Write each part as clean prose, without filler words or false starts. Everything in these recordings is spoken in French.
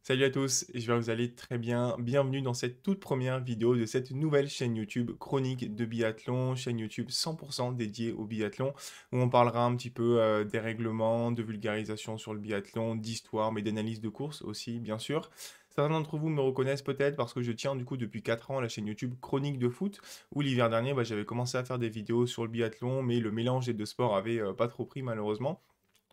Salut à tous, j'espère que vous allez très bien. Bienvenue dans cette toute première vidéo de cette nouvelle chaîne YouTube Chronique de biathlon, chaîne YouTube 100% dédiée au biathlon, où on parlera un petit peu des règlements, de vulgarisation sur le biathlon, d'histoire, mais d'analyse de course aussi, bien sûr. Certains d'entre vous me reconnaissent peut-être parce que je tiens du coup depuis 4 ans la chaîne YouTube Chronique de foot, où l'hiver dernier j'avais commencé à faire des vidéos sur le biathlon, mais le mélange des deux sports avait pas trop pris malheureusement.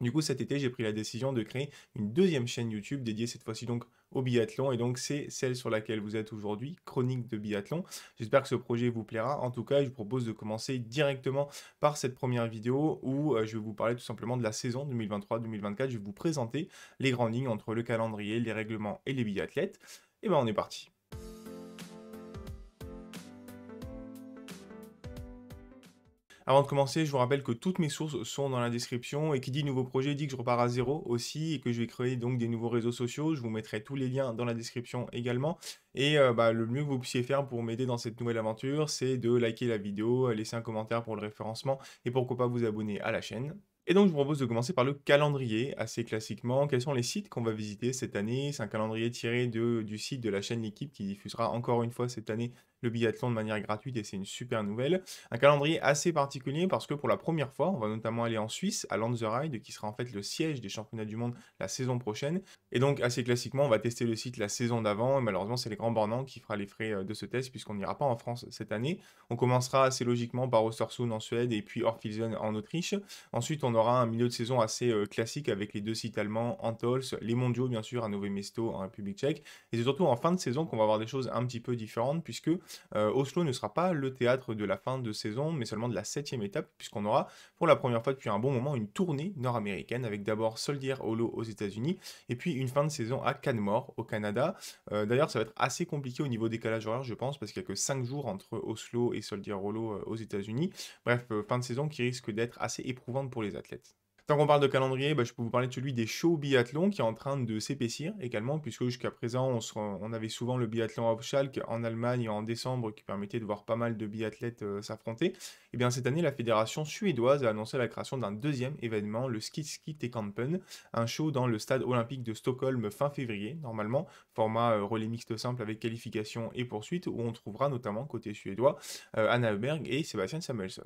Du coup, cet été, j'ai pris la décision de créer une deuxième chaîne YouTube dédiée cette fois-ci donc au biathlon. Et donc, c'est celle sur laquelle vous êtes aujourd'hui, Chronique de biathlon. J'espère que ce projet vous plaira. En tout cas, je vous propose de commencer directement par cette première vidéo où je vais vous parler tout simplement de la saison 2023-2024. Je vais vous présenter les grandes lignes entre le calendrier, les règlements et les biathlètes. Et ben, on est parti. Avant de commencer, je vous rappelle que toutes mes sources sont dans la description et qui dit nouveau projet dit que je repars à zéro aussi et que je vais créer donc des nouveaux réseaux sociaux. Je vous mettrai tous les liens dans la description également. Et le mieux que vous puissiez faire pour m'aider dans cette nouvelle aventure, c'est de liker la vidéo, laisser un commentaire pour le référencement et pourquoi pas vous abonner à la chaîne. Et donc, je vous propose de commencer par le calendrier, assez classiquement. Quels sont les sites qu'on va visiter cette année? C'est un calendrier tiré du site de la chaîne L'équipe qui diffusera encore une fois cette année le biathlon de manière gratuite et c'est une super nouvelle. Un calendrier assez particulier parce que pour la première fois, on va notamment aller en Suisse, à Lenzerheide, qui sera en fait le siège des championnats du monde la saison prochaine. Et donc, assez classiquement, on va tester le site la saison d'avant. Et malheureusement, c'est les Grands Bornand qui fera les frais de ce test, puisqu'on n'ira pas en France cette année. On commencera assez logiquement par Östersund en Suède et puis Orfilsen en Autriche. Ensuite, on aura un milieu de saison assez classique avec les deux sites allemands, Antols, les mondiaux, bien sûr, à Nové Mesto en République tchèque. Et c'est surtout en fin de saison qu'on va avoir des choses un petit peu différentes, puisque Oslo ne sera pas le théâtre de la fin de saison, mais seulement de la 7e étape, puisqu'on aura pour la première fois depuis un bon moment une tournée nord-américaine, avec d'abord Soldier Hollow aux États-Unis, et puis une fin de saison à Canmore, au Canada. D'ailleurs, ça va être assez compliqué au niveau décalage horaire, je pense, parce qu'il n'y a que 5 jours entre Oslo et Soldier Hollow aux États-Unis. Bref, fin de saison qui risque d'être assez éprouvante pour les athlètes. Tant qu'on parle de calendrier, je peux vous parler de celui des shows biathlon qui est en train de s'épaissir également, puisque jusqu'à présent, on avait souvent le biathlon auf Schalke en Allemagne en décembre qui permettait de voir pas mal de biathlètes s'affronter. Et bien cette année, la fédération suédoise a annoncé la création d'un deuxième événement, le Ski Tekampen, un show dans le stade olympique de Stockholm fin février, normalement, format relais mixte simple avec qualification et poursuite, où on trouvera notamment côté suédois Anna Öberg et Sébastien Samuelsson.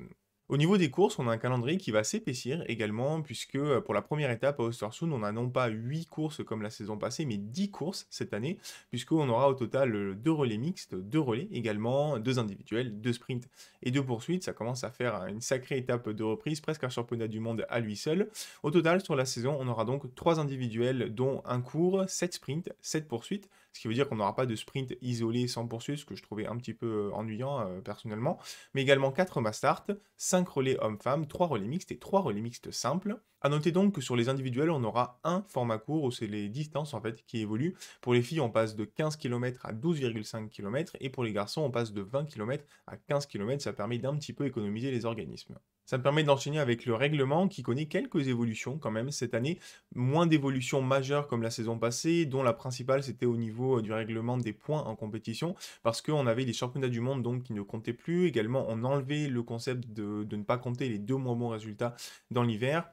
Au niveau des courses, on a un calendrier qui va s'épaissir également, puisque pour la première étape à Östersund, on a non pas 8 courses comme la saison passée, mais 10 courses cette année, puisqu'on aura au total 2 relais mixtes, 2 relais également, 2 individuels, 2 sprints et 2 poursuites. Ça commence à faire une sacrée étape de reprise, presque un championnat du monde à lui seul. Au total, sur la saison, on aura donc 3 individuels, dont un court, 7 sprints, 7 poursuites, ce qui veut dire qu'on n'aura pas de sprint isolé sans poursuite, ce que je trouvais un petit peu ennuyant personnellement, mais également 4 mass start, 5 relais hommes-femmes, 3 relais mixtes et 3 relais mixtes simples. A noter donc que sur les individuels, on aura un format court où c'est les distances en fait qui évoluent. Pour les filles, on passe de 15 km à 12,5 km et pour les garçons, on passe de 20 km à 15 km. Ça permet d'un petit peu économiser les organismes. Ça me permet d'enchaîner avec le règlement qui connaît quelques évolutions quand même cette année. Moins d'évolutions majeures comme la saison passée, dont la principale c'était au niveau du règlement des points en compétition, parce qu'on avait les championnats du monde donc qui ne comptaient plus. Également, on enlevait le concept de ne pas compter les deux moins bons résultats dans l'hiver.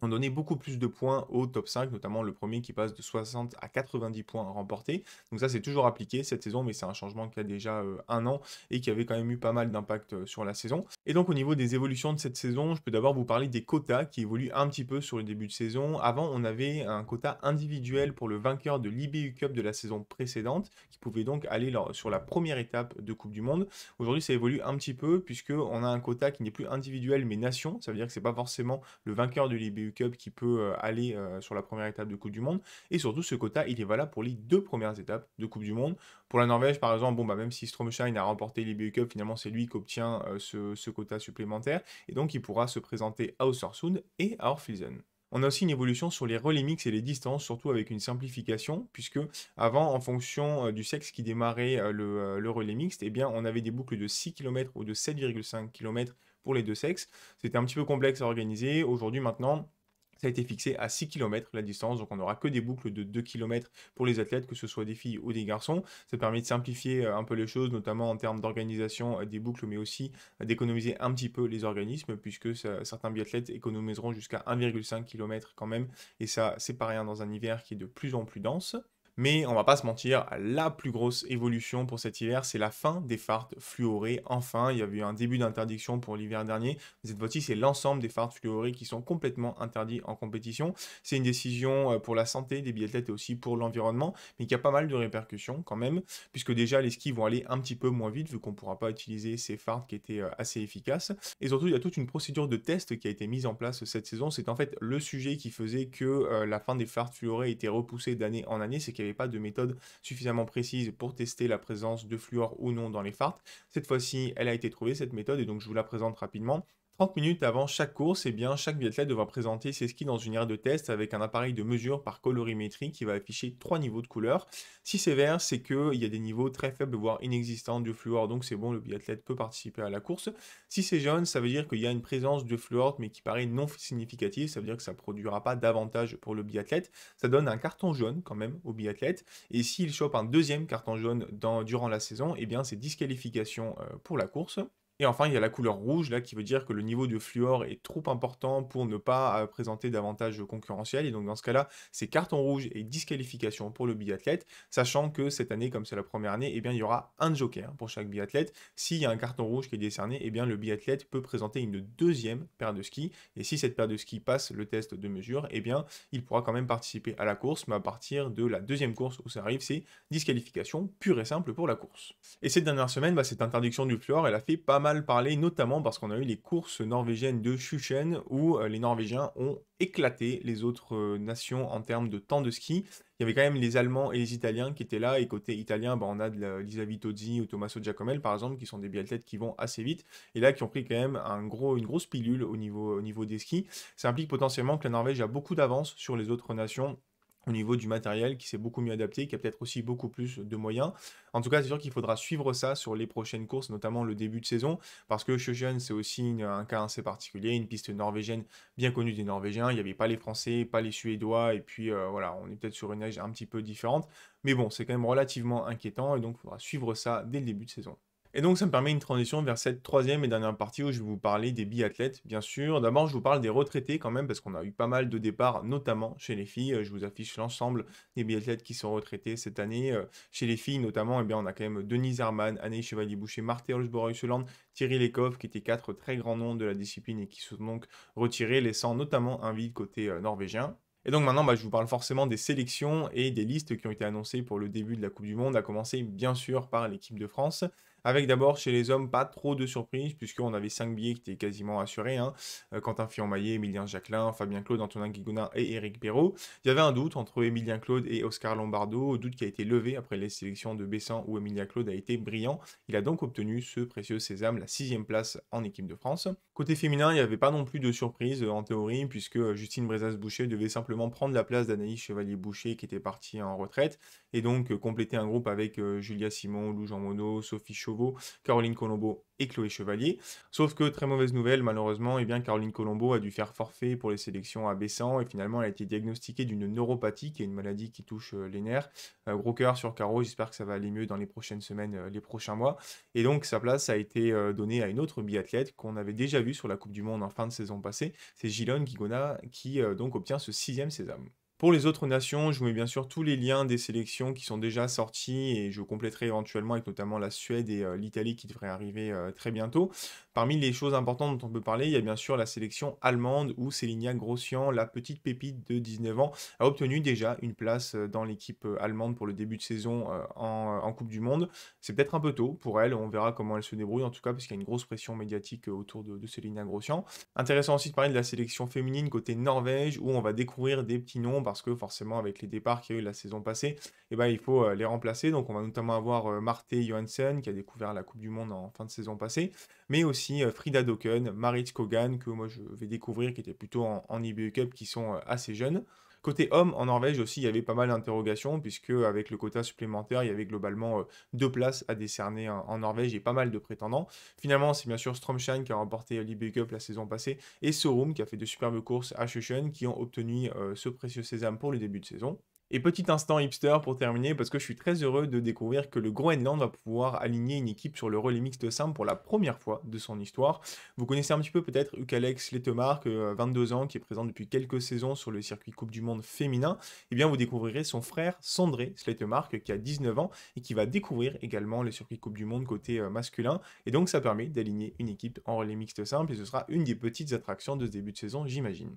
On donnait beaucoup plus de points au top 5, notamment le premier qui passe de 60 à 90 points remportés. Donc ça, c'est toujours appliqué cette saison, mais c'est un changement qui a déjà un an et qui avait quand même eu pas mal d'impact sur la saison. Et donc au niveau des évolutions de cette saison, je peux d'abord vous parler des quotas qui évoluent un petit peu sur le début de saison. Avant, on avait un quota individuel pour le vainqueur de l'IBU Cup de la saison précédente, qui pouvait donc aller sur la première étape de Coupe du Monde. Aujourd'hui, ça évolue un petit peu, puisqu'on a un quota qui n'est plus individuel, mais nation. Ça veut dire que c'est pas forcément le vainqueur de l'IBU Cup qui peut aller sur la première étape de Coupe du Monde. Et surtout, ce quota, il est valable pour les 2 premières étapes de Coupe du Monde. Pour la Norvège, par exemple, même si Stromstein a remporté l'IBU Cup, finalement, c'est lui qui obtient ce quota supplémentaire. Et donc, il pourra se présenter à Östersund et à Orfilsen. On a aussi une évolution sur les relais mix et les distances, surtout avec une simplification, puisque avant, en fonction du sexe qui démarrait le relais mixte, eh bien, on avait des boucles de 6 km ou de 7,5 km pour les deux sexes. C'était un petit peu complexe à organiser. Aujourd'hui, maintenant, ça a été fixé à 6 km la distance, donc on n'aura que des boucles de 2 km pour les athlètes, que ce soit des filles ou des garçons. Ça permet de simplifier un peu les choses, notamment en termes d'organisation des boucles, mais aussi d'économiser un petit peu les organismes, puisque certains biathlètes économiseront jusqu'à 1,5 km quand même, et ça, c'est pas rien dans un hiver qui est de plus en plus dense. Mais on va pas se mentir, la plus grosse évolution pour cet hiver, c'est la fin des fardes fluorés. Enfin, il y avait eu un début d'interdiction pour l'hiver dernier. Cette fois-ci, c'est l'ensemble des fardes fluorés qui sont complètement interdits en compétition. C'est une décision pour la santé des biathlètes et aussi pour l'environnement, mais qui a pas mal de répercussions quand même, puisque déjà les skis vont aller un petit peu moins vite vu qu'on ne pourra pas utiliser ces fardes qui étaient assez efficaces. Et surtout, il y a toute une procédure de test qui a été mise en place cette saison. C'est en fait le sujet qui faisait que la fin des fardes fluorés était repoussée d'année en année, c'est qu'il n'y avait pas de méthode suffisamment précise pour tester la présence de fluor ou non dans les fards. Cette fois-ci, elle a été trouvée, cette méthode, et donc je vous la présente rapidement. 30 minutes avant chaque course, eh bien, chaque biathlète devra présenter ses skis dans une aire de test avec un appareil de mesure par colorimétrie qui va afficher 3 niveaux de couleur. Si c'est vert, c'est qu'il y a des niveaux très faibles, voire inexistants de fluor, donc c'est bon, le biathlète peut participer à la course. Si c'est jaune, ça veut dire qu'il y a une présence de fluor, mais qui paraît non significative, ça veut dire que ça ne produira pas d'avantage pour le biathlète. Ça donne un carton jaune quand même au biathlète, et s'il chope un deuxième carton jaune durant la saison, eh bien c'est disqualification pour la course. Et enfin, il y a la couleur rouge, là, qui veut dire que le niveau de fluor est trop important pour ne pas présenter d'avantage concurrentiel. Et donc, dans ce cas-là, c'est carton rouge et disqualification pour le biathlète, sachant que cette année, comme c'est la première année, eh bien, il y aura un joker pour chaque biathlète. S'il y a un carton rouge qui est décerné, eh bien, le biathlète peut présenter une deuxième paire de skis. Et si cette paire de skis passe le test de mesure, eh bien, il pourra quand même participer à la course. Mais à partir de la deuxième course où ça arrive, c'est disqualification pure et simple pour la course. Et cette dernière semaine, cette interdiction du fluor, elle a fait pas mal parler, notamment parce qu'on a eu les courses norvégiennes de Schuchen, où les Norvégiens ont éclaté les autres nations en termes de temps de ski. Il y avait quand même les Allemands et les Italiens qui étaient là, et côté italien, on a de Lisa Vitozzi ou Tommaso Giacomel, par exemple, qui sont des biathlètes qui vont assez vite, et là qui ont pris quand même une grosse pilule au niveau des skis. Ça implique potentiellement que la Norvège a beaucoup d'avance sur les autres nations au niveau du matériel, qui s'est beaucoup mieux adapté, qui a peut-être aussi beaucoup plus de moyens. En tout cas, c'est sûr qu'il faudra suivre ça sur les prochaines courses, notamment le début de saison, parce que Sjøsjøen, c'est aussi un cas assez particulier, une piste norvégienne bien connue des Norvégiens. Il n'y avait pas les Français, pas les Suédois, et puis voilà, on est peut-être sur une neige un petit peu différente. Mais bon, c'est quand même relativement inquiétant, et donc il faudra suivre ça dès le début de saison. Et donc ça me permet une transition vers cette troisième et dernière partie où je vais vous parler des biathlètes, bien sûr. D'abord, je vous parle des retraités quand même, parce qu'on a eu pas mal de départs, notamment chez les filles. Je vous affiche l'ensemble des biathlètes qui sont retraités cette année. Chez les filles, notamment, on a quand même Denise Herrmann, Anaïs Chevalier-Boucher, Marthe Olsborg-Søland, Thierry Lekov, qui étaient 4 très grands noms de la discipline et qui se sont donc retirés, laissant notamment un vide côté norvégien. Et donc maintenant, je vous parle forcément des sélections et des listes qui ont été annoncées pour le début de la Coupe du Monde, à commencer bien sûr par l'équipe de France. Avec d'abord chez les hommes, pas trop de surprises, puisqu'on avait 5 billets qui étaient quasiment assurés, hein. Quentin Fillon-Maillet, Emilien Jacquelin, Fabien Claude, Antonin Guigona et Éric Perrault. Il y avait un doute entre Emilien Claude et Oscar Lombardo, doute qui a été levé après les sélections de Bessan où Emilien Claude a été brillant. Il a donc obtenu ce précieux sésame, la 6e place en équipe de France. Côté féminin, il n'y avait pas non plus de surprise en théorie, puisque Justine Brezas-Boucher devait simplement prendre la place d'Anaïs Chevalier-Boucher qui était partie en retraite, et donc compléter un groupe avec Julia Simon, Lou Jean Monod, Sophie Chauveau, Caroline Colombo et Chloé Chevalier. Sauf que, très mauvaise nouvelle, malheureusement, Caroline Colombo a dû faire forfait pour les sélections à Bessan, et finalement elle a été diagnostiquée d'une neuropathie, qui est une maladie qui touche les nerfs. Gros cœur sur Caro, j'espère que ça va aller mieux dans les prochaines semaines, les prochains mois. Et donc sa place a été donnée à une autre biathlète qu'on avait déjà vue sur la Coupe du Monde en fin de saison passée, c'est Gilon Guigona qui donc obtient ce 6e sésame. Pour les autres nations, je vous mets bien sûr tous les liens des sélections qui sont déjà sortis, et je compléterai éventuellement avec notamment la Suède et l'Italie qui devraient arriver très bientôt. Parmi les choses importantes dont on peut parler, il y a bien sûr la sélection allemande où Célinia Grossian, la petite pépite de 19 ans, a obtenu déjà une place dans l'équipe allemande pour le début de saison en Coupe du Monde. C'est peut-être un peu tôt pour elle, on verra comment elle se débrouille en tout cas, parce qu'il y a une grosse pression médiatique autour de Célinia Grossian. Intéressant aussi de parler de la sélection féminine côté Norvège, où on va découvrir des petits noms, parce que forcément avec les départs qu'il y a eu la saison passée, il faut les remplacer. Donc on va notamment avoir Marte Johansen qui a découvert la Coupe du Monde en fin de saison passée, mais aussi Frida Dokken, Marit Skogan que moi je vais découvrir, qui était plutôt en IBU Cup, qui sont assez jeunes. Côté homme, en Norvège aussi, il y avait pas mal d'interrogations, puisque avec le quota supplémentaire, il y avait globalement 2 places à décerner en Norvège et pas mal de prétendants. Finalement, c'est bien sûr Strømsheim qui a remporté l'IBU Cup la saison passée, et Sorum qui a fait de superbes courses à Sjøsjøen, qui ont obtenu ce précieux sésame pour le début de saison. Et petit instant hipster pour terminer, parce que je suis très heureux de découvrir que le Groenland va pouvoir aligner une équipe sur le relais mixte simple pour la première fois de son histoire. Vous connaissez un petit peu peut-être Ukalex Lettemark, 22 ans, qui est présent depuis quelques saisons sur le circuit Coupe du Monde féminin. Eh bien, vous découvrirez son frère Sandré Slettemark, qui a 19 ans et qui va découvrir également le circuit Coupe du Monde côté masculin. Et donc, ça permet d'aligner une équipe en relais mixte simple et ce sera une des petites attractions de ce début de saison, j'imagine.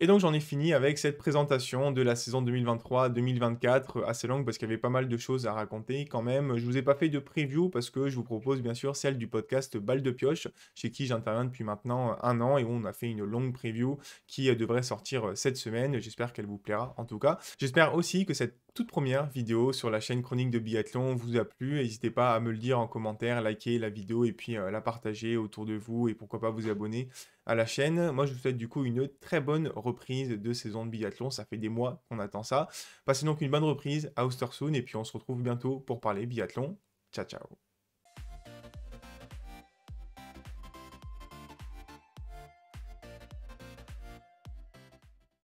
Et donc j'en ai fini avec cette présentation de la saison 2023-2024, assez longue parce qu'il y avait pas mal de choses à raconter quand même. Je vous ai pas fait de preview parce que je vous propose bien sûr celle du podcast Balle de Pioche, chez qui j'interviens depuis maintenant 1 an et où on a fait une longue preview qui devrait sortir cette semaine. J'espère qu'elle vous plaira en tout cas. J'espère aussi que cette toute première vidéo sur la chaîne Chronique de Biathlon vous a plu. N'hésitez pas à me le dire en commentaire, liker la vidéo et puis la partager autour de vous et pourquoi pas vous abonner à la chaîne. Moi, je vous souhaite du coup une très bonne reprise de saison de biathlon. Ça fait des mois qu'on attend ça. Passez donc une bonne reprise à Ostersund et puis on se retrouve bientôt pour parler biathlon. Ciao, ciao.